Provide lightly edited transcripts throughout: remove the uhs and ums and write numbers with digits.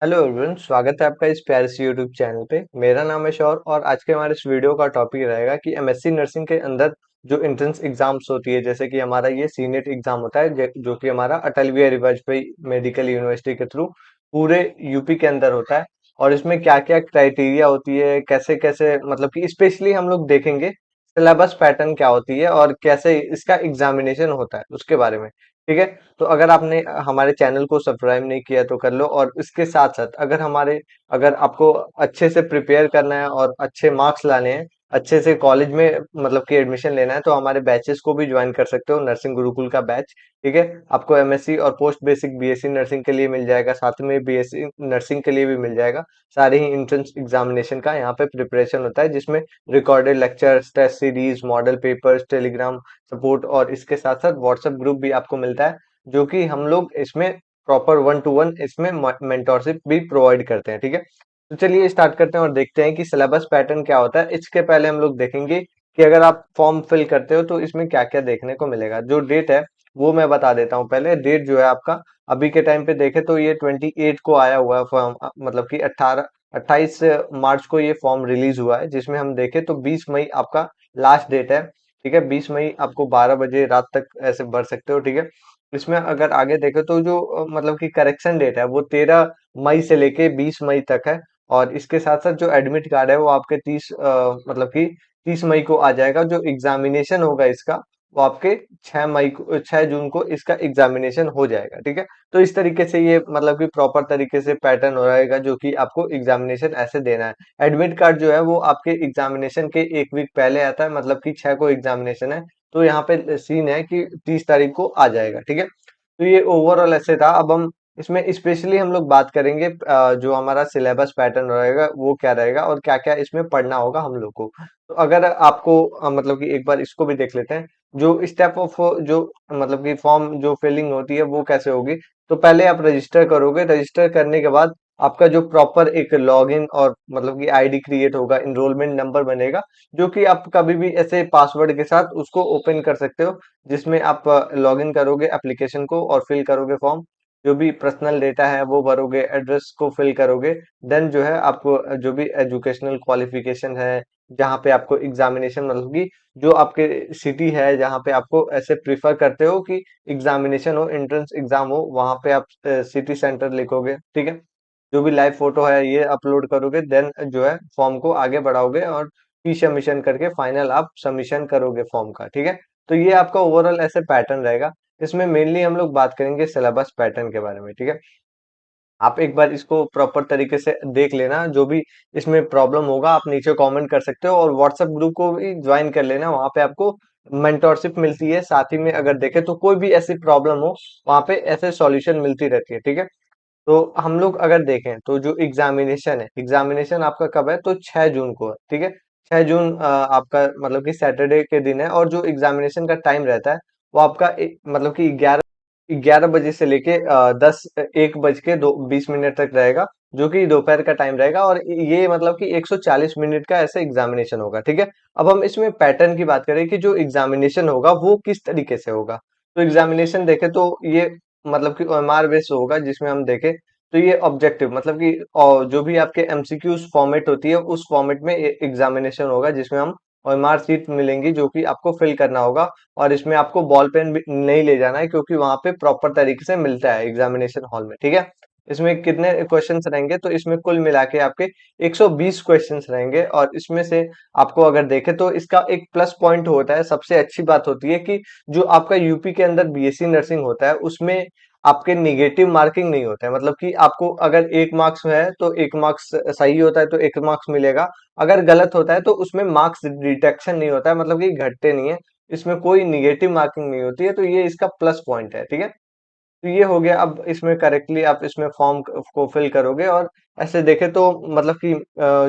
Hello everyone, स्वागत है आपका इस प्यारे से यूट्यूब चैनल पे। मेरा नाम है शौर और आज के हमारे इस वीडियो का टॉपिक रहेगा कि एमएससी नर्सिंग के अंदर जो एंट्रेंस एग्जाम्स होती है, जैसे कि हमारा ये सीनेट एग्जाम होता है जो कि हमारा अटल बिहारी वाजपेयी मेडिकल यूनिवर्सिटी के थ्रू पूरे यूपी के अंदर होता है। और इसमें क्या क्या क्राइटेरिया होती है, कैसे कैसे मतलब कि स्पेशली हम लोग देखेंगे सिलेबस पैटर्न क्या होती है और कैसे इसका एग्जामिनेशन होता है उसके बारे में। ठीक है। तो अगर आपने हमारे चैनल को सब्सक्राइब नहीं किया तो कर लो, और इसके साथ साथ अगर आपको अच्छे से प्रिपेयर करना है और अच्छे मार्क्स लाने हैं, अच्छे से कॉलेज में मतलब कि एडमिशन लेना है, तो हमारे बैचेस को भी ज्वाइन कर सकते हो। नर्सिंग गुरुकुल का बैच, ठीक है, आपको एमएससी और पोस्ट बेसिक बीएससी नर्सिंग के लिए मिल जाएगा, साथ में बीएससी नर्सिंग के लिए भी मिल जाएगा। सारे ही एंट्रेंस एग्जामिनेशन का यहाँ पे प्रिपरेशन होता है, जिसमें recorded lectures, test series, model papers, Telegram support और इसके साथ साथ व्हाट्सएप ग्रुप भी आपको मिलता है, जो कि हम लोग इसमें प्रॉपर वन टू वन इसमें मेंटोरशिप भी प्रोवाइड करते हैं। ठीक है। तो चलिए स्टार्ट करते हैं और देखते हैं कि सिलेबस पैटर्न क्या होता है। इसके पहले हम लोग देखेंगे कि अगर आप फॉर्म फिल करते हो तो इसमें क्या क्या देखने को मिलेगा। जो डेट है वो मैं बता देता हूँ। पहले डेट जो है आपका, अभी के टाइम पे देखे तो ये 28 को आया हुआ है फॉर्म, मतलब कि 28 मार्च को ये फॉर्म रिलीज हुआ है, जिसमें हम देखें तो 20 मई आपका लास्ट डेट है। ठीक है, 20 मई आपको 12 बजे रात तक ऐसे भर सकते हो। ठीक है। इसमें अगर आगे देखें तो जो मतलब कि करेक्शन डेट है वो 13 मई से लेके 20 मई तक है। और इसके साथ साथ जो एडमिट कार्ड है वो आपके मतलब कि 30 मई को आ जाएगा। जो एग्जामिनेशन होगा इसका, वो आपके 6 जून को इसका एग्जामिनेशन हो जाएगा। ठीक है। तो इस तरीके से ये मतलब कि प्रॉपर तरीके से पैटर्न हो रहेगा, जो कि आपको एग्जामिनेशन ऐसे देना है। एडमिट कार्ड जो है वो आपके एग्जामिनेशन के एक वीक पहले आता है, मतलब कि 6 को एग्जामिनेशन है, तो यहाँ पे सीन है कि 30 तारीख को आ जाएगा। ठीक है। तो ये ओवरऑल ऐसे था। अब हम इसमें स्पेशली हम लोग बात करेंगे जो हमारा सिलेबस पैटर्न रहेगा वो क्या रहेगा और क्या क्या इसमें पढ़ना होगा हम लोग को। तो अगर आपको मतलब कि एक बार इसको भी देख लेते हैं, जो स्टेप ऑफ जो मतलब कि फॉर्म जो फिलिंग होती है वो कैसे होगी। तो पहले आप रजिस्टर करोगे, रजिस्टर करने के बाद आपका जो प्रॉपर एक लॉगिन और मतलब कि आईडी क्रिएट होगा, इनरोलमेंट नंबर बनेगा, जो कि आप कभी भी ऐसे पासवर्ड के साथ उसको ओपन कर सकते हो, जिसमें आप लॉगिन करोगे एप्लीकेशन को और फिल करोगे फॉर्म, जो भी पर्सनल डेटा है वो भरोगे, एड्रेस को फिल करोगे। देन जो है आपको जो भी एजुकेशनल क्वालिफिकेशन है, जहाँ पे आपको एग्जामिनेशन मतलब कि जो आपके सिटी है जहाँ पे आपको ऐसे प्रिफर करते हो कि एग्जामिनेशन हो, एंट्रेंस एग्जाम हो, वहां पे आप सिटी सेंटर लिखोगे। ठीक है। जो भी लाइव फोटो है ये अपलोड करोगे, देन जो है फॉर्म को आगे बढ़ाओगे और फी सबमिशन करके फाइनल आप सबमिशन करोगे फॉर्म का। ठीक है। तो ये आपका ओवरऑल ऐसे पैटर्न रहेगा। इसमें मेनली हम लोग बात करेंगे सिलेबस पैटर्न के बारे में। ठीक है। आप एक बार इसको प्रॉपर तरीके से देख लेना, जो भी इसमें प्रॉब्लम होगा आप नीचे कमेंट कर सकते हो, और व्हाट्सएप ग्रुप को भी ज्वाइन कर लेना। वहां पे आपको मेंटोरशिप मिलती है, साथ ही में अगर देखें तो कोई भी ऐसी प्रॉब्लम हो वहां पे ऐसे सॉल्यूशन मिलती रहती है। ठीक है। तो हम लोग अगर देखें तो जो एग्जामिनेशन है, एग्जामिनेशन आपका कब है, तो 6 जून को है। ठीक है। 6 जून आपका मतलब कि सैटरडे के दिन है, और जो एग्जामिनेशन का टाइम रहता है वो आपका मतलब कि 11 बजे से लेके 1 बज के 20 मिनट तक रहेगा, जो कि दोपहर का टाइम रहेगा। और ये मतलब कि 140 मिनट का ऐसे एग्जामिनेशन होगा। ठीक है। अब हम इसमें पैटर्न की बात करें कि जो एग्जामिनेशन होगा वो किस तरीके से होगा। तो एग्जामिनेशन देखें तो ये मतलब कि ओएमआर बेस्ड होगा, जिसमें हम देखें तो ये ऑब्जेक्टिव मतलब कि जो भी आपके एमसीक्यूज फॉर्मेट होती है उस फॉर्मेट में एग्जामिनेशन होगा, जिसमें हम ओएमआर सीट मिलेंगी जो कि आपको फिल करना होगा। और इसमें आपको बॉल पेन भी नहीं ले जाना है, क्योंकि वहां पे प्रॉपर तरीके से मिलता है एग्जामिनेशन हॉल में। ठीक है। इसमें कितने क्वेश्चंस रहेंगे, तो इसमें कुल मिला के आपके 120 क्वेश्चंस रहेंगे। और इसमें से आपको अगर देखें तो इसका एक प्लस पॉइंट होता है, सबसे अच्छी बात होती है कि जो आपका यूपी के अंदर बीएससी नर्सिंग होता है उसमें आपके निगेटिव मार्किंग नहीं होता है। मतलब कि आपको अगर 1 मार्क्स है तो 1 मार्क्स सही होता है तो 1 मार्क्स मिलेगा, अगर गलत होता है तो उसमें मार्क्स डिटेक्शन नहीं होता है, मतलब कि घटते नहीं है। इसमें कोई निगेटिव मार्किंग नहीं होती है, तो ये इसका प्लस पॉइंट है। ठीक है। तो ये हो गया। अब इसमें करेक्टली आप इसमें फॉर्म को फिल करोगे, और ऐसे देखे तो मतलब कि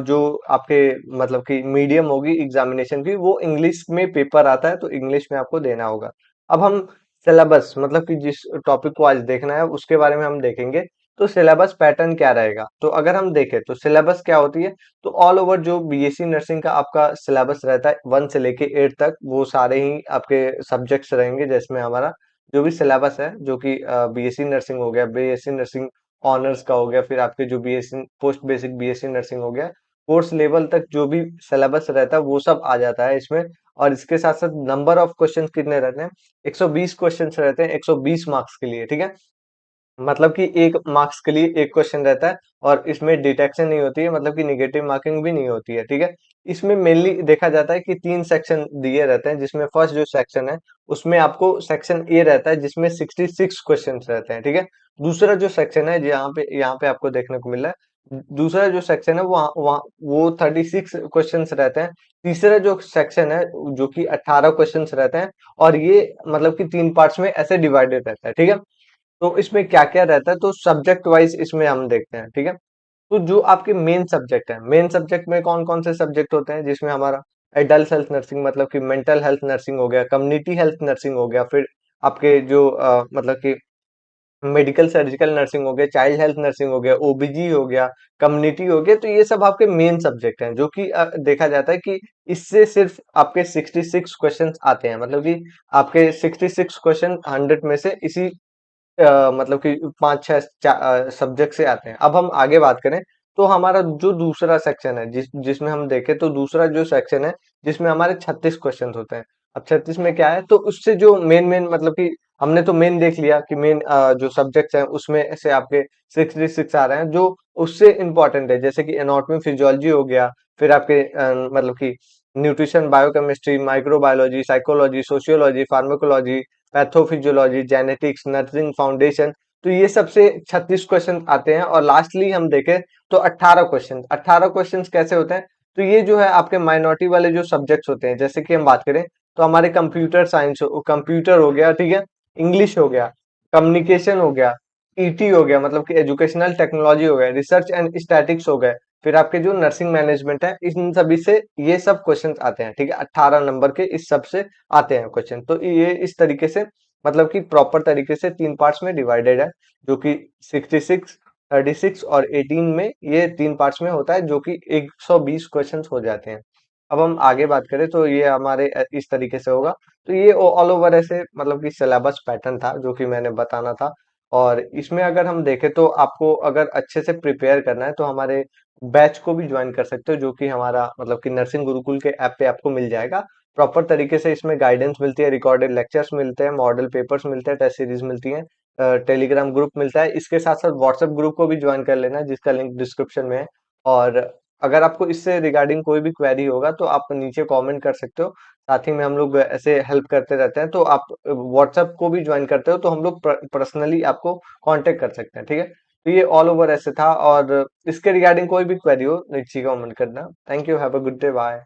जो आपके मतलब कि मीडियम होगी एग्जामिनेशन की, वो इंग्लिश में पेपर आता है, तो इंग्लिश में आपको देना होगा। अब हम सिलेबस मतलब कि जिस टॉपिक को आज देखना है उसके बारे में हम देखेंगे। तो सिलेबस पैटर्न क्या रहेगा, तो अगर हम देखें तो सिलेबस क्या होती है, तो ऑल ओवर जो बीएससी नर्सिंग का आपका सिलेबस रहता है 1 से लेके 8 तक, वो सारे ही आपके सब्जेक्ट्स रहेंगे, जिसमें हमारा जो भी सिलेबस है, जो कि बीएससी नर्सिंग हो गया, बीएससी नर्सिंग ऑनर्स का हो गया, फिर आपके जो BSc post basic BSc nursing हो गया, कोर्स लेवल तक जो भी सिलेबस रहता है वो सब आ जाता है इसमें। और इसके साथ साथ नंबर ऑफ क्वेश्चंस कितने रहते हैं, 120 क्वेश्चंस रहते हैं 120 मार्क्स के लिए, ठीक है। मतलब कि एक मार्क्स के लिए एक क्वेश्चन रहता है, और इसमें डिटेक्शन नहीं होती है, मतलब कि निगेटिव मार्किंग भी नहीं होती है, ठीक है। इसमें मेनली देखा जाता है कि 3 सेक्शन दिए रहते हैं, जिसमें फर्स्ट जो सेक्शन है उसमें आपको सेक्शन ए रहता है जिसमें 66 क्वेश्चन रहते हैं, ठीक है। दूसरा जो सेक्शन है, यहाँ पे आपको देखने को मिल रहा है, दूसरा जो सेक्शन है वो 36 क्वेश्चन रहते हैं। तीसरा जो सेक्शन है जो कि 18 क्वेश्चन रहते हैं, और ये मतलब कि 3 पार्ट्स में ऐसे डिवाइडेड रहता है, ठीक है। तो इसमें क्या क्या रहता है, तो सब्जेक्ट वाइज इसमें हम देखते हैं, ठीक है। तो जो आपके मेन सब्जेक्ट है, मेन सब्जेक्ट में कौन कौन से सब्जेक्ट होते हैं, जिसमें हमारा एडल्ट हेल्थ नर्सिंग मतलब कि मेंटल हेल्थ नर्सिंग हो गया, कम्युनिटी हेल्थ नर्सिंग हो गया, फिर आपके जो मतलब कि मेडिकल सर्जिकल नर्सिंग हो गया, चाइल्ड हेल्थ नर्सिंग हो गया, ओबीजी हो गया, कम्युनिटी हो गया, तो ये सब आपके मेन सब्जेक्ट हैं, जो कि देखा जाता है कि इससे सिर्फ आपके 66 क्वेश्चन आते हैं, मतलब कि आपके 66 क्वेश्चन 100 में से इसी मतलब कि 5-6 सब्जेक्ट से आते हैं। अब हम आगे बात करें, तो हमारा जो दूसरा सेक्शन है, जिसमें हम देखें, तो दूसरा जो सेक्शन है जिसमें हमारे 36 क्वेश्चन होते हैं। अब 36 में क्या है, तो उससे जो मेन मेन मतलब कि हमने तो मेन देख लिया कि मेन जो सब्जेक्ट्स हैं उसमें से आपके 66 आ रहे हैं जो उससे इंपॉर्टेंट है, जैसे कि एनाटॉमी फिजियोलॉजी हो गया, फिर आपके मतलब कि nutrition biochemistry microbiology psychology sociology pharmacology pathophysiology genetics nursing foundation. तो ये सबसे 36 क्वेश्चन आते हैं, और लास्टली हम देखें तो 18 क्वेश्चन कैसे होते हैं, तो ये जो है आपके माइनॉरिटी वाले जो सब्जेक्ट्स होते हैं, जैसे कि हम बात करें तो हमारे कंप्यूटर साइंस कंप्यूटर हो गया, ठीक है, इंग्लिश हो गया, कम्युनिकेशन हो गया, ईटी हो गया मतलब कि एजुकेशनल टेक्नोलॉजी हो गया, रिसर्च एंड स्टैटिक्स हो गए, फिर आपके जो नर्सिंग मैनेजमेंट है, इन सभी से ये सब क्वेश्चन आते हैं, ठीक है। 18 नंबर के इस सब से आते हैं क्वेश्चन, तो ये इस तरीके से मतलब कि प्रॉपर तरीके से 3 पार्ट्स में डिवाइडेड है, जो कि 66 36 और 18 में ये 3 पार्ट्स में होता है, जो कि 120 क्वेश्चन हो जाते हैं। अब हम आगे बात करें तो ये हमारे इस तरीके से होगा। तो ये ऑल ओवर ऐसे मतलब कि सिलेबस पैटर्न था जो कि मैंने बताना था। और इसमें अगर हम देखें तो आपको अगर अच्छे से प्रिपेयर करना है तो हमारे बैच को भी ज्वाइन कर सकते हो, जो कि हमारा मतलब कि नर्सिंग गुरुकुल के ऐप पे आपको मिल जाएगा। प्रॉपर तरीके से इसमें गाइडेंस मिलती है, रिकॉर्डेड लेक्चर्स मिलते हैं, मॉडल पेपर्स मिलते हैं, टेस्ट सीरीज मिलती है, टेलीग्राम ग्रुप मिलता है, इसके साथ साथ व्हाट्सएप ग्रुप को भी ज्वाइन कर लेना जिसका लिंक डिस्क्रिप्शन में है। और अगर आपको इससे रिगार्डिंग कोई भी क्वेरी होगा तो आप नीचे कमेंट कर सकते हो। साथ ही में हम लोग ऐसे हेल्प करते रहते हैं, तो आप व्हाट्सएप को भी ज्वाइन करते हो तो हम लोग पर्सनली आपको कांटेक्ट कर सकते हैं, ठीक है। तो ये ऑल ओवर ऐसे था, और इसके रिगार्डिंग कोई भी क्वेरी हो नीचे कमेंट करना। Thank you, have a good day, bye.